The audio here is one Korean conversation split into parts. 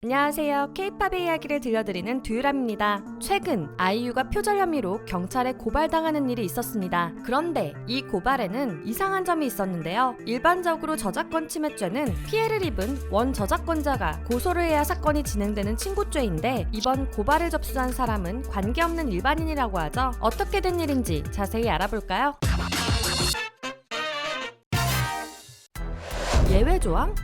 안녕하세요. K-팝의 이야기를 들려드리는 듀유람입니다. 최근 아이유가 표절 혐의로 경찰에 고발당하는 일이 있었습니다. 그런데 이 고발에는 이상한 점이 있었는데요. 일반적으로 저작권 침해죄는 피해를 입은 원 저작권자가 고소를 해야 사건이 진행되는 친고죄인데 이번 고발을 접수한 사람은 관계없는 일반인이라고 하죠. 어떻게 된 일인지 자세히 알아볼까요? 예외 조항?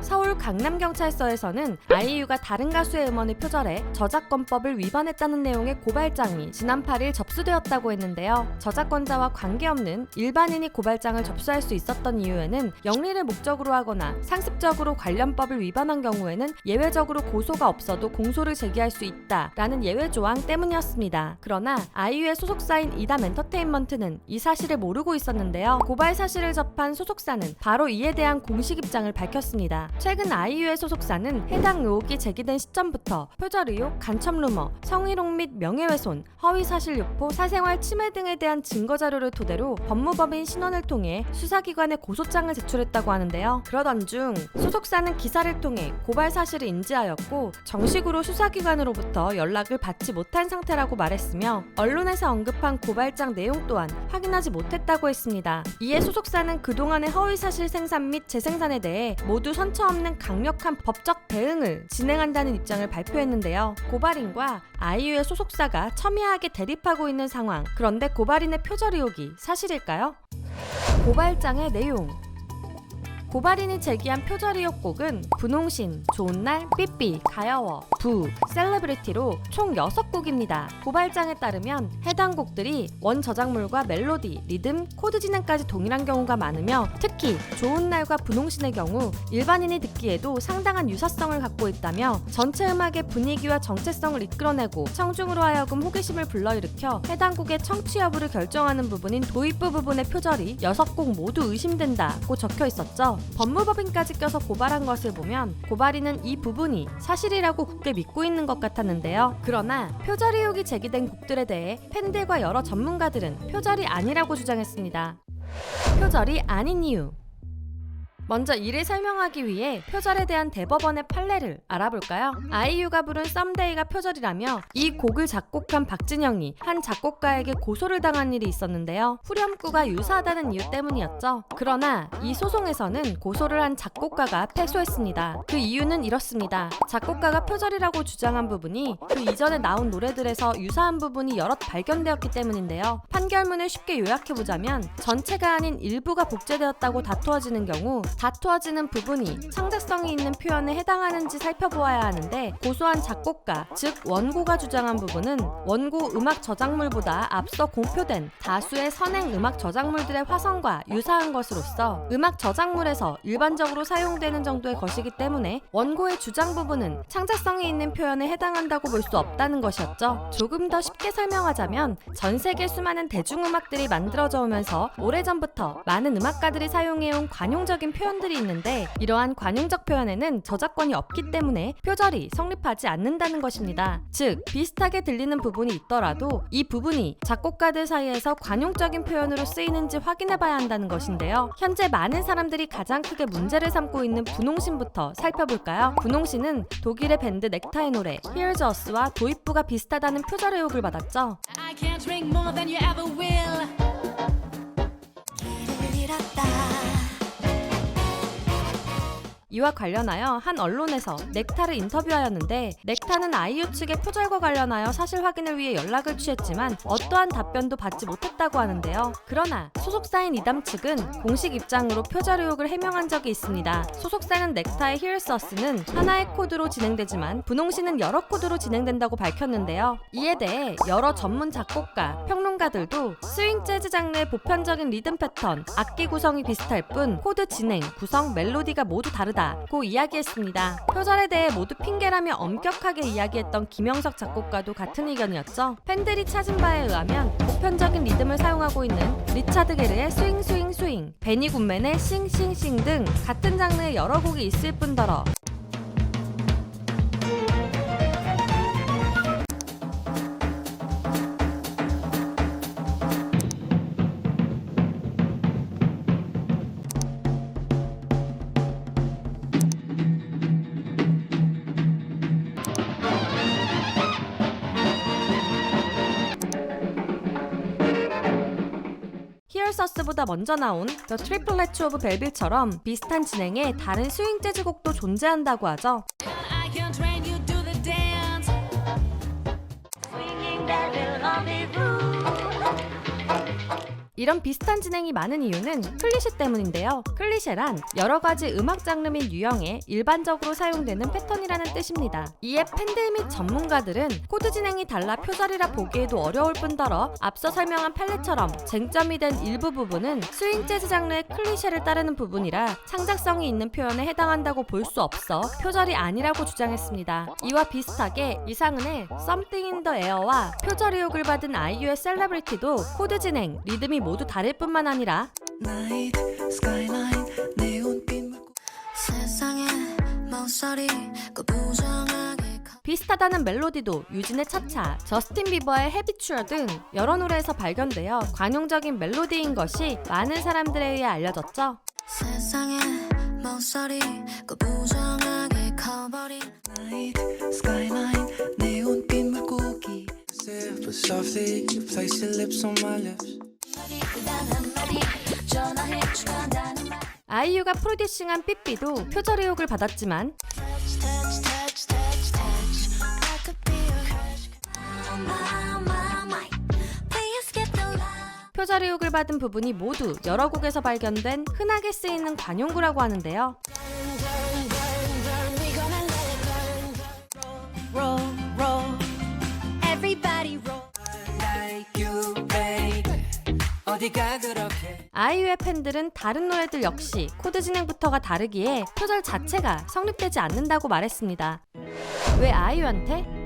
서울 강남경찰서에서는 아이유가 다른 가수의 음원을 표절해 저작권법을 위반했다는 내용의 고발장이 지난 8일 접수되었다고 했는데요. 저작권자와 관계없는 일반인이 고발장을 접수할 수 있었던 이유에는 영리를 목적으로 하거나 상습적으로 관련 법을 위반한 경우에는 예외적으로 고소가 없어도 공소를 제기할 수 있다라는 예외 조항 때문이었습니다. 그러나 아이유의 소속사인 이담엔터테인먼트는 이 사실을 모르고 있었는데요. 고발 사실을 접한 소속사는 바로 이에 대한 공식 입장을 밝혔습니다. 최근 아이유의 소속사는 해당 의혹이 제기된 시점부터 표절 의혹, 간첩 루머, 성희롱 및 명예훼손, 허위사실 유포, 사생활 침해 등에 대한 증거 자료를 토대로 법무법인 신원을 통해 수사기관에 고소장을 제출했다고 하는데요. 그러던 중 소속사는 기사를 통해 고발 사실을 인지하였고 정식으로 수사기관으로부터 연락을 받지 못한 상태라고 말했으며 언론에서 언급한 고발장 내용 또한 확인하지 못했다고 했습니다. 이에 소속사는 그동안의 허위사실 생산 및 재생산에 대해 모두 선처 없는 강력한 법적 대응을 진행한다는 입장을 발표했는데요. 고발인과 아이유의 소속사가 첨예하게 대립하고 있는 상황. 그런데 고발인의 표절 의혹이 사실일까요? 고발장의 내용. 고발인이 제기한 표절 의혹곡은 분홍신, 좋은날, 삐삐, 가여워, 부, 셀레브리티로 총 6곡입니다. 고발장에 따르면 해당 곡들이 원 저작물과 멜로디, 리듬, 코드 진행까지 동일한 경우가 많으며 특히 좋은날과 분홍신의 경우 일반인이 듣기에도 상당한 유사성을 갖고 있다며 전체 음악의 분위기와 정체성을 이끌어내고 청중으로 하여금 호기심을 불러일으켜 해당 곡의 청취 여부를 결정하는 부분인 도입부 부분의 표절이 6곡 모두 의심된다고 적혀 있었죠. 법무법인까지 껴서 고발한 것을 보면 고발인은 이 부분이 사실이라고 굳게 믿고 있는 것 같았는데요. 그러나 표절 의혹이 제기된 곡들에 대해 팬들과 여러 전문가들은 표절이 아니라고 주장했습니다. 표절이 아닌 이유. 먼저 이를 설명하기 위해 표절에 대한 대법원의 판례를 알아볼까요? 아이유가 부른 썸데이가 표절이라며 이 곡을 작곡한 박진영이 한 작곡가에게 고소를 당한 일이 있었는데요. 후렴구가 유사하다는 이유 때문이었죠. 그러나 이 소송에서는 고소를 한 작곡가가 패소했습니다. 그 이유는 이렇습니다. 작곡가가 표절이라고 주장한 부분이 그 이전에 나온 노래들에서 유사한 부분이 여럿 발견되었기 때문인데요. 판결문을 쉽게 요약해보자면 전체가 아닌 일부가 복제되었다고 다투어지는 경우 다투어지는 부분이 창작성이 있는 표현에 해당하는지 살펴보아야 하는데 고소한 작곡가, 즉 원고가 주장한 부분은 원고 음악 저작물보다 앞서 공표된 다수의 선행 음악 저작물들의 화성과 유사한 것으로서 음악 저작물에서 일반적으로 사용되는 정도의 것이기 때문에 원고의 주장 부분은 창작성이 있는 표현에 해당한다고 볼 수 없다는 것이었죠. 조금 더 쉽게 설명하자면 전 세계 수많은 대중음악들이 만들어져 오면서 오래전부터 많은 음악가들이 사용해온 관용적인 표현들이 있는데 이러한 관용적 표현에는 저작권이 없기 때문에 표절이 성립하지 않는다는 것입니다. 즉 비슷하게 들리는 부분이 있더라도 이 부분이 작곡가들 사이에서 관용적인 표현으로 쓰이는지 확인해봐야 한다는 것인데요. 현재 많은 사람들이 가장 크게 문제를 삼고 있는 분홍신부터 살펴볼까요? 분홍신은 독일의 밴드 넥타의 노래 Here's Us와 도입부가 비슷하다는 표절 의혹을 받았죠. I can't drink more than you ever will. 길을 잃었다. 이와 관련하여 한 언론에서 넥타를 인터뷰하였는데 넥타는 아이유 측의 표절과 관련하여 사실 확인을 위해 연락을 취했지만 어떠한 답변도 받지 못했다고 하는데요. 그러나 소속사인 이담 측은 공식 입장으로 표절 의혹을 해명한 적이 있습니다. 소속사는 넥타의 Here's Us는 하나의 코드로 진행되지만 분홍신은 여러 코드로 진행된다고 밝혔는데요. 이에 대해 여러 전문 작곡가, 평론가들도 스윙 재즈 장르의 보편적인 리듬 패턴, 악기 구성이 비슷할 뿐 코드 진행, 구성, 멜로디가 모두 다르다 고 이야기했습니다. 표절에 대해 모두 핑계라며 엄격하게 이야기했던 김영석 작곡가도 같은 의견이었죠. 팬들이 찾은 바에 의하면 보편적인 리듬을 사용하고 있는 리차드 게르의 스윙 스윙 스윙, 베니 굿맨의 싱싱싱 등 같은 장르의 여러 곡이 있을 뿐더러 프린서스보다 먼저 나온 The Triplets of Belleville처럼 비슷한 진행의 다른 스윙 재즈 곡도 존재한다고 하죠. I can train you to the dance. Swinging that little rendezvous. 이런 비슷한 진행이 많은 이유는 클리셰 때문인데요. 클리셰란 여러 가지 음악 장르 및 유형에 일반적으로 사용되는 패턴이라는 뜻입니다. 이에 팬들 및 전문가들은 코드 진행이 달라 표절이라 보기에도 어려울 뿐더러 앞서 설명한 팔레처럼 쟁점이 된 일부 부분은 스윙 재즈 장르의 클리셰를 따르는 부분이라 창작성이 있는 표현에 해당한다고 볼 수 없어 표절이 아니라고 주장했습니다. 이와 비슷하게 이상은의 Something in the Air와 표절 의혹을 받은 아이유의 Celebrity도 코드 진행, 리듬이 모두 다를 뿐만 아니라 Night skyline 네온빛 물고 세상에 모서리 그 부정하게 비슷하다는 멜로디도 유진의 차차, 저스틴 비버의 헤비추얼 등 여러 노래에서 발견되어 관용적인 멜로디인 것이 많은 사람들에 의해 알려졌죠. 세상에 모서리 그 부정하게 커버린 Night skyline 네온빛 물고기 Sip but softly you place your lips on my lips 아이유가 프로듀싱한 삐삐도 표절 의혹을 받았지만 표절 의혹을 받은 부분이 모두 여러 곡에서 발견된 흔하게 쓰이는 관용구라고 하는데요. Roll, roll. Everybody roll. Like you baby 어디가 그렇게 아이유의 팬들은 다른 노래들 역시 코드 진행부터가 다르기에 표절 자체가 성립되지 않는다고 말했습니다. 왜 아이유한테?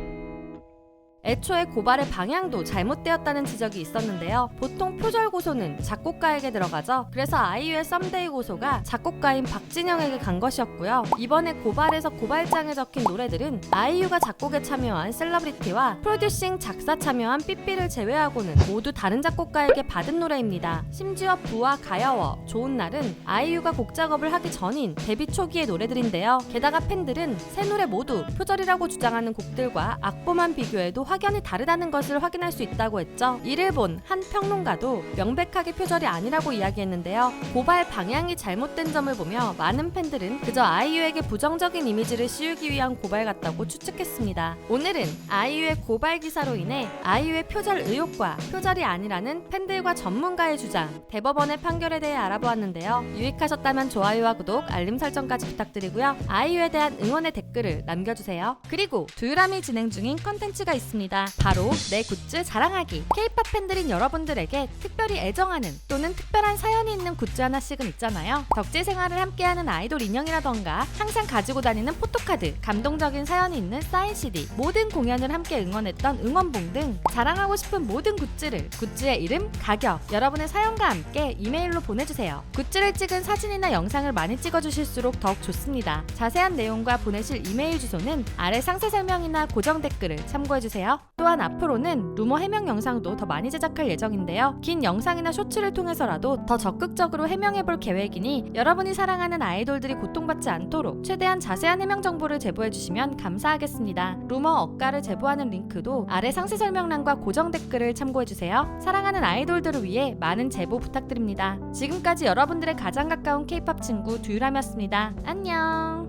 애초에 고발의 방향도 잘못되었다는 지적이 있었는데요. 보통 표절 고소는 작곡가에게 들어가죠. 그래서 아이유의 썸데이 고소가 작곡가인 박진영에게 간 것이었고요. 이번에 고발에서 고발장에 적힌 노래들은 아이유가 작곡에 참여한 셀러브리티와 프로듀싱 작사 참여한 삐삐를 제외하고는 모두 다른 작곡가에게 받은 노래입니다. 심지어 부와 가여워, 좋은 날은 아이유가 곡 작업을 하기 전인 데뷔 초기의 노래들인데요. 게다가 팬들은 세 노래 모두 표절이라고 주장하는 곡들과 악보만 비교해도 확연히 다르다는 것을 확인할 수 있다고 했죠. 이를 본 한 평론가도 명백하게 표절이 아니라고 이야기했는데요. 고발 방향이 잘못된 점을 보며 많은 팬들은 그저 아이유에게 부정적인 이미지를 씌우기 위한 고발 같다고 추측했습니다. 오늘은 아이유의 고발 기사로 인해 아이유의 표절 의혹과 표절이 아니라는 팬들과 전문가의 주장, 대법원의 판결에 대해 알아보았는데요. 유익하셨다면 좋아요와 구독, 알림 설정까지 부탁드리고요. 아이유에 대한 응원의 댓글을 남겨주세요. 그리고 두유람이 진행 중인 컨텐츠가 있습니다. 바로 내 굿즈 자랑하기. K-POP 팬들인 여러분들에게 특별히 애정하는 또는 특별한 사연이 있는 굿즈 하나씩은 있잖아요. 덕질 생활을 함께하는 아이돌 인형이라던가 항상 가지고 다니는 포토카드, 감동적인 사연이 있는 사인 CD, 모든 공연을 함께 응원했던 응원봉 등 자랑하고 싶은 모든 굿즈를 굿즈의 이름, 가격, 여러분의 사연과 함께 이메일로 보내주세요. 굿즈를 찍은 사진이나 영상을 많이 찍어주실수록 더욱 좋습니다. 자세한 내용과 보내실 이메일 주소는 아래 상세 설명이나 고정 댓글을 참고해주세요. 또한 앞으로는 루머 해명 영상도 더 많이 제작할 예정인데요. 긴 영상이나 쇼츠를 통해서라도 더 적극적으로 해명해볼 계획이니 여러분이 사랑하는 아이돌들이 고통받지 않도록 최대한 자세한 해명 정보를 제보해주시면 감사하겠습니다. 루머 억가를 제보하는 링크도 아래 상세 설명란과 고정 댓글을 참고해주세요. 사랑하는 아이돌들을 위해 많은 제보 부탁드립니다. 지금까지 여러분들의 가장 가까운 K-POP 친구 두유람이었습니다. 안녕.